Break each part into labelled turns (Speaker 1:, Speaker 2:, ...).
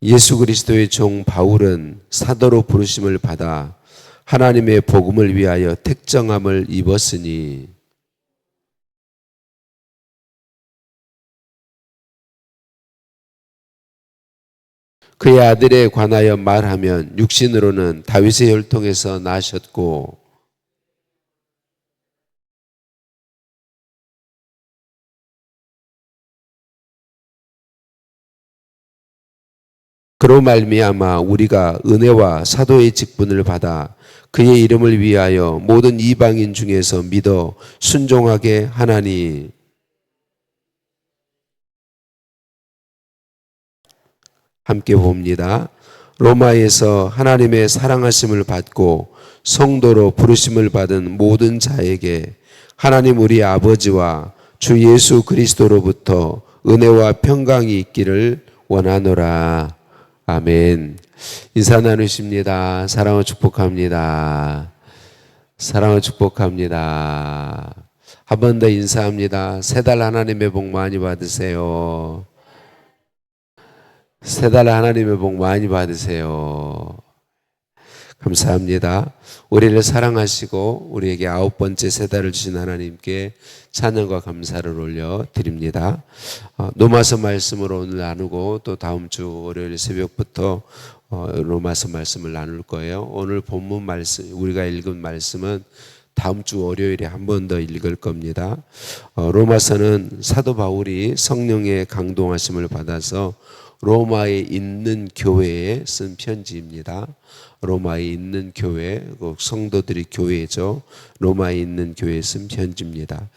Speaker 1: 예수 그리스도의 종 바울은 사도로 부르심을 받아 하나님의 복음을 위하여 택정함을 입었으니 그의 아들에 관하여 말하면 육신으로는 다윗의 혈통에서 나셨고 그로 말미암아 우리가 은혜와 사도의 직분을 받아 그의 이름을 위하여 모든 이방인 중에서 믿어 순종하게 하나니. 함께 봅니다. 로마에서 하나님의 사랑하심을 받고 성도로 부르심을 받은 모든 자에게 하나님 우리 아버지와 주 예수 그리스도로부터 은혜와 평강이 있기를 원하노라. 아멘. 인사 나누십니다. 사랑을 축복합니다. 사랑을 축복합니다. 한 번 더 인사합니다. 새 달 하나님의 복 많이 받으세요. 새 달 하나님의 복 많이 받으세요. 감사합니다. 우리를 사랑하시고 우리에게 9번째 새 달을 주신 하나님께 찬양과 감사를 올려드립니다. 로마서 말씀으로 오늘 나누고 또 다음 주 월요일 새벽부터 로마서 말씀을 나눌 거예요. 오늘 본문 말씀, 우리가 읽은 말씀은 다음 주 월요일에 한 번 더 읽을 겁니다. 로마서는 사도 바울이 성령의 강동하심을 받아서 로마에 있는 교회에 쓴 편지입니다. 로마에 있는 교회, 성도들이 교회죠. 로마에 있는 교회에 쓴 편지입니다.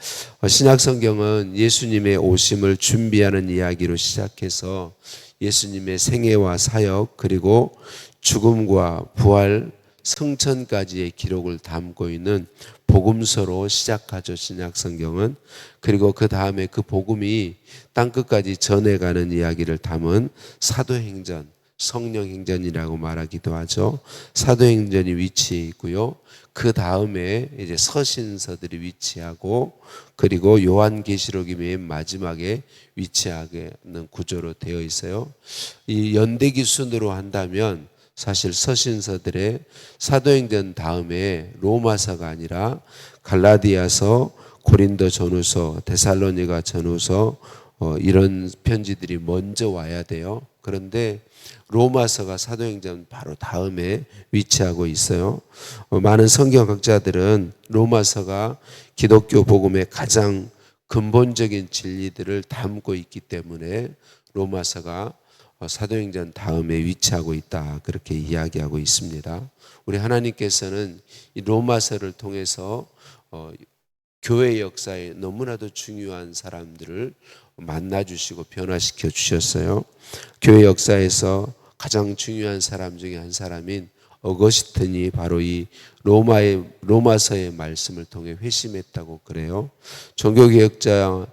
Speaker 1: 신약 성경은 예수님의 오심을 준비하는 이야기로 시작해서 예수님의 생애와 사역 그리고 죽음과 부활, 성천까지의 기록을 담고 있는 복음서로 시작하죠. 신약 성경은. 그리고 그 다음에 그 복음이 땅끝까지 전해가는 이야기를 담은 사도행전, 성령행전이라고 말하기도 하죠. 사도행전이 위치해 있고요. 그 다음에 이제 서신서들이 위치하고 그리고 요한계시록이 맨 마지막에 위치하는 구조로 되어 있어요. 이 연대기 순으로 한다면 사실 서신서들의 사도행전 다음에 로마서가 아니라 갈라디아서, 고린도 전후서, 데살로니가 전후서 이런 편지들이 먼저 와야 돼요. 그런데 로마서가 사도행전 바로 다음에 위치하고 있어요. 많은 성경학자들은 로마서가 기독교 복음의 가장 근본적인 진리들을 담고 있기 때문에 로마서가 사도행전 다음에 위치하고 있다, 그렇게 이야기하고 있습니다. 우리 하나님께서는 이 로마서를 통해서 교회 역사에 너무나도 중요한 사람들을 만나주시고 변화시켜 주셨어요. 교회 역사에서 가장 중요한 사람 중에 한 사람인 어거스틴이 바로 이 로마서의 말씀을 통해 회심했다고 그래요. 종교개혁자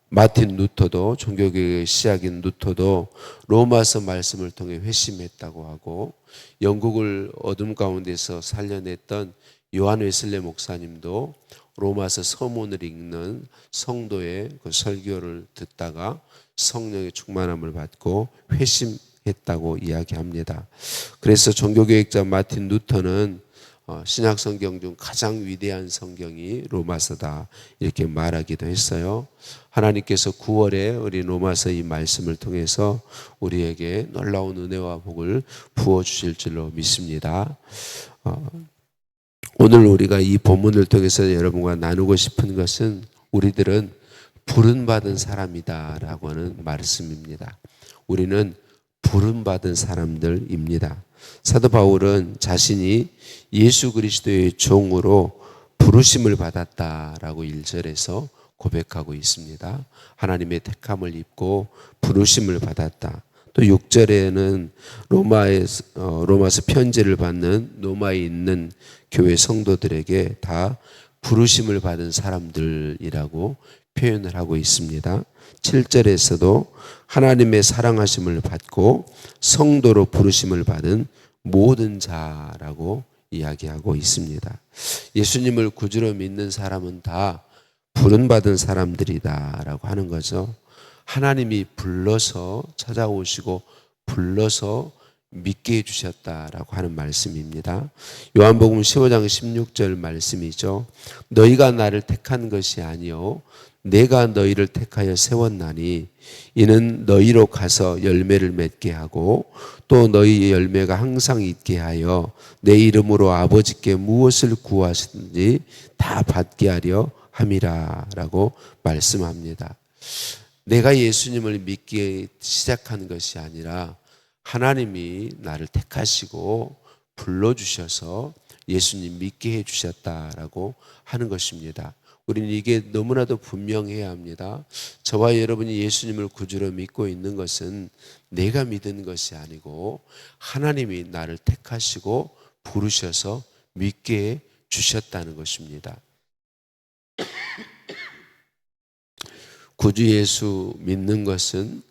Speaker 1: 마틴 루터도, 종교개혁의 시작인 루터도 로마서 말씀을 통해 회심했다고 하고, 영국을 어둠 가운데서 살려냈던 요한 웨슬레 목사님도 로마서 서문을 읽는 성도의 그 설교를 듣다가 성령의 충만함을 받고 회심했다고 이야기합니다. 그래서 종교개혁자 마틴 루터는 신약 성경 중 가장 위대한 성경이 로마서다, 이렇게 말하기도 했어요. 하나님께서 9월에 우리 로마서 이 말씀을 통해서 우리에게 놀라운 은혜와 복을 부어주실 줄로 믿습니다. 오늘 우리가 이 본문을 통해서 여러분과 나누고 싶은 것은 우리들은 부름받은 사람이다 라고 하는 말씀입니다. 우리는 부름받은 사람들입니다. 사도 바울은 자신이 예수 그리스도의 종으로 부르심을 받았다라고 1절에서 고백하고 있습니다. 하나님의 택함을 입고 부르심을 받았다. 또 6절에는 로마서 편지를 받는 로마에 있는 교회 성도들에게 다 부르심을 받은 사람들이라고 표현을 하고 있습니다. 7절에서도 하나님의 사랑하심을 받고 성도로 부르심을 받은 모든 자라고 이야기하고 있습니다. 예수님을 구주로 믿는 사람은 다 부름받은 사람들이다 라고 하는 거죠. 하나님이 불러서 찾아오시고 불러서 믿게 해주셨다라고 하는 말씀입니다. 요한복음 15장 16절 말씀이죠. 너희가 나를 택한 것이 아니요 내가 너희를 택하여 세웠나니 이는 너희로 가서 열매를 맺게 하고 또 너희의 열매가 항상 있게 하여 내 이름으로 아버지께 무엇을 구하시든지 다 받게 하려 함이라 라고 말씀합니다. 내가 예수님을 믿기 시작한 것이 아니라 하나님이 나를 택하시고 불러주셔서 예수님 믿게 해주셨다라고 하는 것입니다. 우리는 이게 너무나도 분명해야 합니다. 저와 여러분이 예수님을 구주로 믿고 있는 것은 내가 믿은 것이 아니고 하나님이 나를 택하시고 부르셔서 믿게 주셨다는 것입니다. 구주 예수 믿는 것은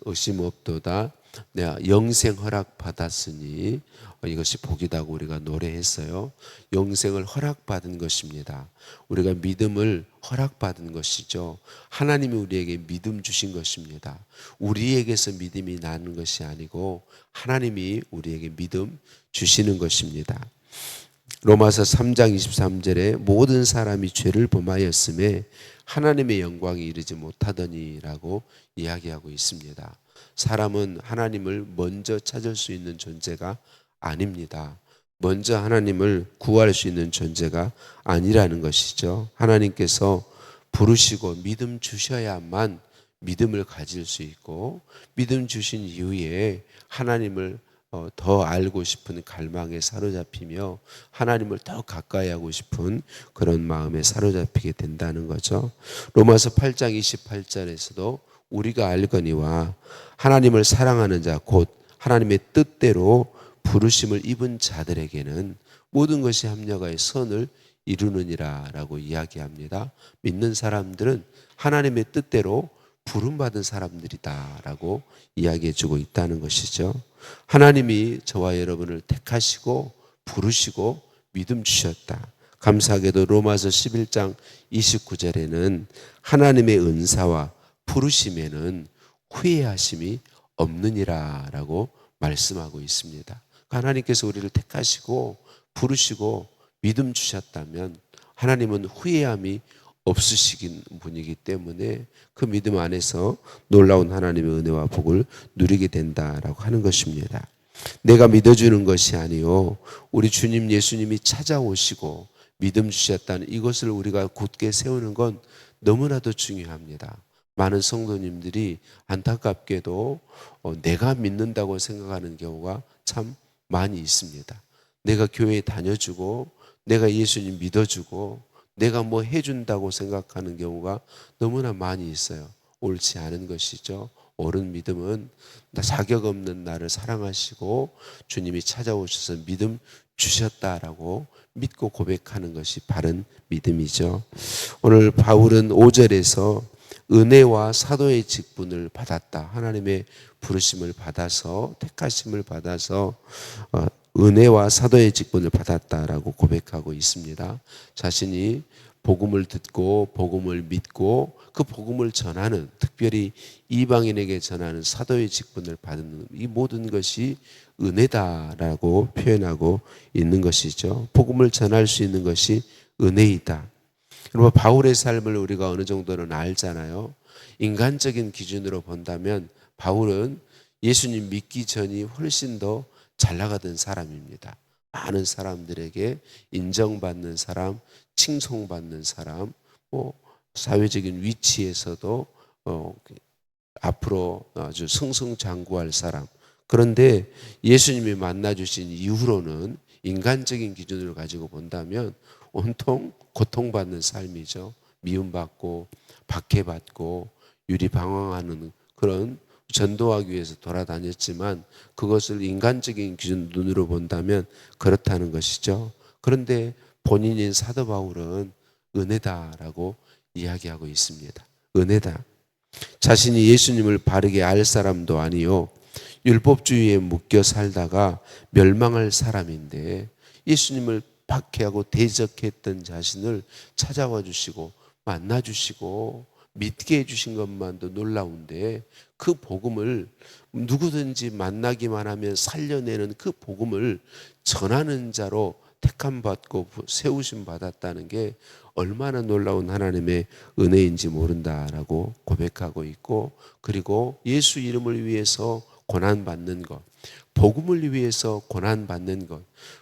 Speaker 1: 의심 없도다. 내가 영생 허락 받았으니 이것이 복이다고 우리가 노래했어요. 영생을 허락받은 것입니다. 우리가 믿음을 허락받은 것이죠. 하나님이 우리에게 믿음 주신 것입니다. 우리에게서 믿음이 나는 것이 아니고 하나님이 우리에게 믿음 주시는 것입니다. 로마서 3장 23절에 모든 사람이 죄를 범하였음에 하나님의 영광이 이르지 못하더니라고 이야기하고 있습니다. 사람은 하나님을 먼저 찾을 수 있는 존재가 아닙니다. 먼저 하나님을 구할 수 있는 존재가 아니라는 것이죠. 하나님께서 부르시고 믿음 주셔야만 믿음을 가질 수 있고 믿음 주신 이후에 하나님을 더 알고 싶은 갈망에 사로잡히며 하나님을 더 가까이 하고 싶은 그런 마음에 사로잡히게 된다는 거죠. 로마서 8장 28절에서도 우리가 알거니와 하나님을 사랑하는 자 곧 하나님의 뜻대로 부르심을 입은 자들에게는 모든 것이 합력하여 선을 이루느니라 라고 이야기합니다. 믿는 사람들은 하나님의 뜻대로 부름받은 사람들이다 라고 이야기해 주고 있다는 것이죠. 하나님이 저와 여러분을 택하시고 부르시고 믿음 주셨다. 감사하게도 로마서 11장 29절에는 하나님의 은사와 부르심에는 후회하심이 없느니라 라고 말씀하고 있습니다. 하나님께서 우리를 택하시고 부르시고 믿음 주셨다면 하나님은 후회함이 없으시긴 분이기 때문에 그 믿음 안에서 놀라운 하나님의 은혜와 복을 누리게 된다라고 하는 것입니다. 내가 믿어주는 것이 아니요 우리 주님 예수님이 찾아오시고 믿음 주셨다는 이것을 우리가 굳게 세우는 건 너무나도 중요합니다. 많은 성도님들이 안타깝게도 내가 믿는다고 생각하는 경우가 참 많이 있습니다. 내가 교회에 다녀주고 내가 예수님 믿어주고 내가 뭐 해준다고 생각하는 경우가 너무나 많이 있어요. 옳지 않은 것이죠. 옳은 믿음은 자격 없는 나를 사랑하시고 주님이 찾아오셔서 믿음 주셨다라고 믿고 고백하는 것이 바른 믿음이죠. 오늘 바울은 5절에서 은혜와 사도의 직분을 받았다. 하나님의 부르심을 받아서 택하심을 받아서 은혜와 사도의 직분을 받았다라고 고백하고 있습니다. 자신이 복음을 듣고 복음을 믿고 그 복음을 전하는, 특별히 이방인에게 전하는 사도의 직분을 받는 이 모든 것이 은혜다라고 표현하고 있는 것이죠. 복음을 전할 수 있는 것이 은혜이다. 여러분, 바울의 삶을 우리가 어느 정도는 알잖아요. 인간적인 기준으로 본다면 바울은 예수님 믿기 전이 훨씬 더 잘 나가던 사람입니다. 많은 사람들에게 인정받는 사람, 칭송받는 사람, 사회적인 위치에서도 앞으로 아주 승승장구할 사람. 그런데 예수님이 만나주신 이후로는 인간적인 기준을 가지고 본다면 온통 고통받는 삶이죠. 미움받고 박해받고 유리방황하는 그런 전도하기 위해서 돌아다녔지만 그것을 인간적인 기준 눈으로 본다면 그렇다는 것이죠. 그런데 본인인 사도 바울은 은혜다라고 이야기하고 있습니다. 은혜다. 자신이 예수님을 바르게 알 사람도 아니요 율법주의에 묶여 살다가 멸망할 사람인데 예수님을 박해하고 대적했던 자신을 찾아와 주시고 만나 주시고 믿게 해주신 것만도 놀라운데 그 복음을 누구든지 만나기만 하면 살려내는 그 복음을 전하는 자로 택함 받고 세우심 받았다는 게 얼마나 놀라운 하나님의 은혜인지 모른다라고 고백하고 있고, 그리고 예수 이름을 위해서 고난받는 것, 복음을 위해서 고난받는 것,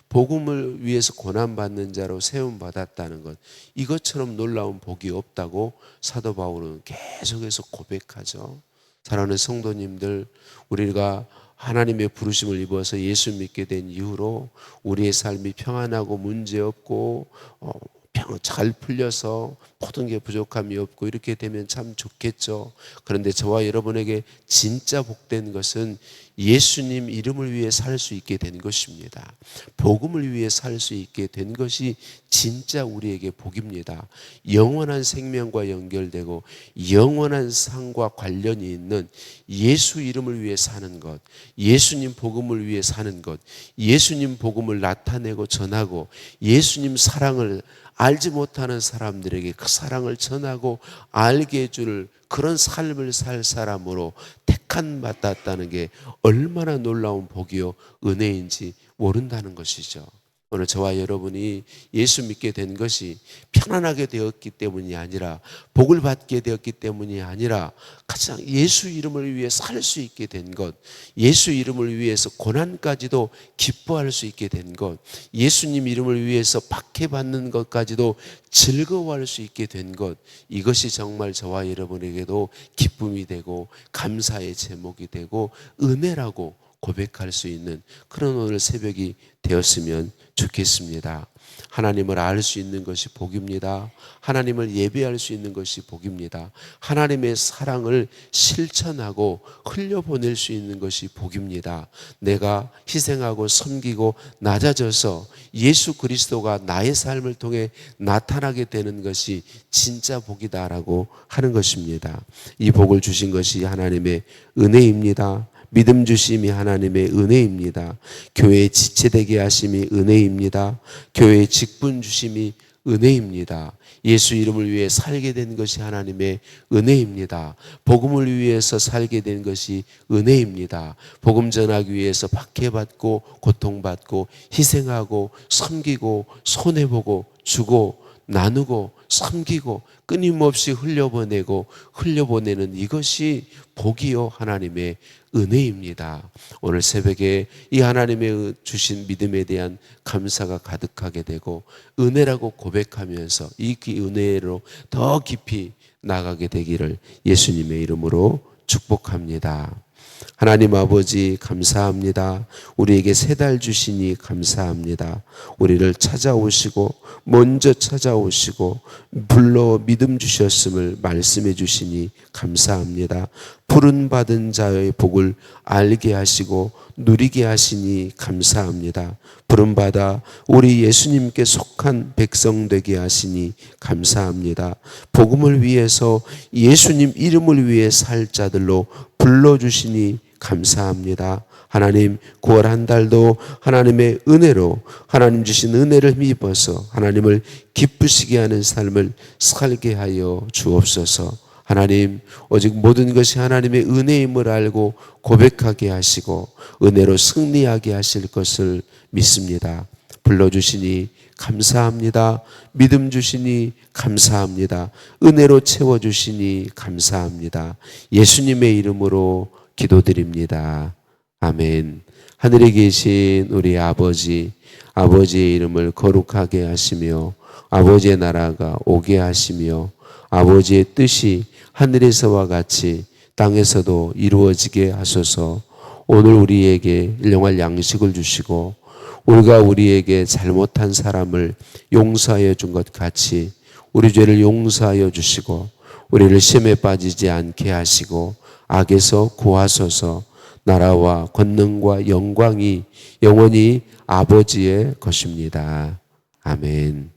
Speaker 1: 복음을 위해서 고난받는 자로 세움받았다는 것, 이것처럼 놀라운 복이 없다고 사도 바울은 계속해서 고백하죠. 사랑하는 성도님들, 우리가 하나님의 부르심을 입어서 예수 믿게 된 이후로 우리의 삶이 평안하고 문제없고 잘 풀려서 모든 게 부족함이 없고 이렇게 되면 참 좋겠죠. 그런데 저와 여러분에게 진짜 복된 것은 예수님 이름을 위해 살 수 있게 된 것입니다. 복음을 위해 살 수 있게 된 것이 진짜 우리에게 복입니다. 영원한 생명과 연결되고 영원한 상과 관련이 있는 예수 이름을 위해 사는 것, 예수님 복음을 위해 사는 것, 예수님 복음을 나타내고 전하고 예수님 사랑을 알지 못하는 사람들에게 그 사랑을 전하고 알게 해줄 그런 삶을 살 사람으로 택한 받았다는 게 얼마나 놀라운 복이요 은혜인지 모른다는 것이죠. 오늘 저와 여러분이 예수 믿게 된 것이 편안하게 되었기 때문이 아니라, 복을 받게 되었기 때문이 아니라, 가장 예수 이름을 위해 살 수 있게 된 것, 예수 이름을 위해서 고난까지도 기뻐할 수 있게 된 것, 예수님 이름을 위해서 박해받는 것까지도 즐거워할 수 있게 된 것, 이것이 정말 저와 여러분에게도 기쁨이 되고 감사의 제목이 되고 은혜라고 고백할 수 있는 그런 오늘 새벽이 되었으면 좋겠습니다. 하나님을 알 수 있는 것이 복입니다. 하나님을 예배할 수 있는 것이 복입니다. 하나님의 사랑을 실천하고 흘려보낼 수 있는 것이 복입니다. 내가 희생하고 섬기고 낮아져서 예수 그리스도가 나의 삶을 통해 나타나게 되는 것이 진짜 복이다라고 하는 것입니다. 이 복을 주신 것이 하나님의 은혜입니다. 믿음 주심이 하나님의 은혜입니다. 교회에 지체되게 하심이 은혜입니다. 교회에 직분 주심이 은혜입니다. 예수 이름을 위해 살게 된 것이 하나님의 은혜입니다. 복음을 위해서 살게 된 것이 은혜입니다. 복음 전하기 위해서 박해받고 고통받고 희생하고 섬기고 손해보고 주고 나누고 섬기고 끊임없이 흘려보내는 이것이 복이요 하나님의 은혜입니다. 오늘 새벽에 이 하나님의 주신 믿음에 대한 감사가 가득하게 되고 은혜라고 고백하면서 이 은혜로 더 깊이 나가게 되기를 예수님의 이름으로 축복합니다. 하나님 아버지 감사합니다. 우리에게 새 달 주시니 감사합니다. 우리를 찾아오시고 먼저 찾아오시고 불러 믿음 주셨음을 말씀해 주시니 감사합니다. 부른 받은 자의 복을 알게 하시고 누리게 하시니 감사합니다. 부름 받아 우리 예수님께 속한 백성 되게 하시니 감사합니다. 복음을 위해서 예수님 이름을 위해 살 자들로 불러주시니 감사합니다. 하나님 9월 한 달도 하나님의 은혜로 하나님 주신 은혜를 힘입어서 하나님을 기쁘시게 하는 삶을 살게 하여 주옵소서. 하나님 오직 모든 것이 하나님의 은혜임을 알고 고백하게 하시고 은혜로 승리하게 하실 것을 믿습니다. 불러주시니 감사합니다. 믿음 주시니 감사합니다. 은혜로 채워주시니 감사합니다. 예수님의 이름으로 기도드립니다. 아멘. 하늘에 계신 우리 아버지, 아버지의 이름을 거룩하게 하시며 아버지의 나라가 오게 하시며 아버지의 뜻이 하늘에서와 같이 땅에서도 이루어지게 하소서. 오늘 우리에게 일용할 양식을 주시고 우리가 우리에게 잘못한 사람을 용서하여 준 것 같이 우리 죄를 용서하여 주시고 우리를 시험에 빠지지 않게 하시고 악에서 구하소서. 나라와 권능과 영광이 영원히 아버지의 것입니다. 아멘.